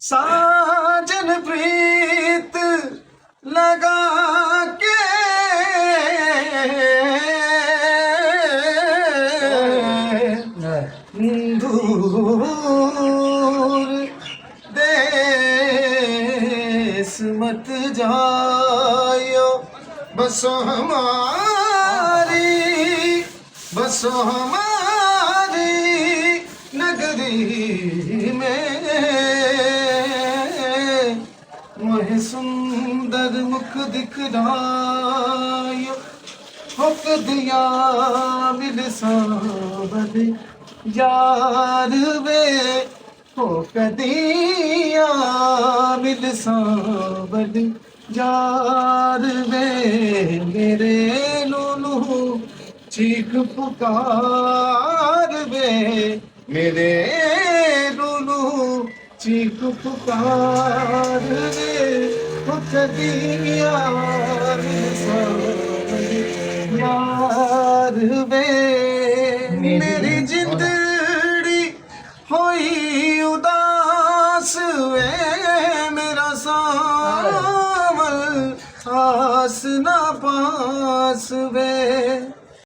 साजन प्रीत लगा के दूर देश मत जायो, बसो हमारी नगरी में। मोहे सुंदर मुख दिखरायो, हुक दिया मिल सावद यार वे, हो कदिया मिल सावद यार वे। मेरे लूलू चीख पुकार वे, मेरे लूलू चीख पुकार वे, हो कदिया मिल सावद यार वे। मेरी जिंदड़ी होई उदास वे, मेरा सावल आस ना पास वे।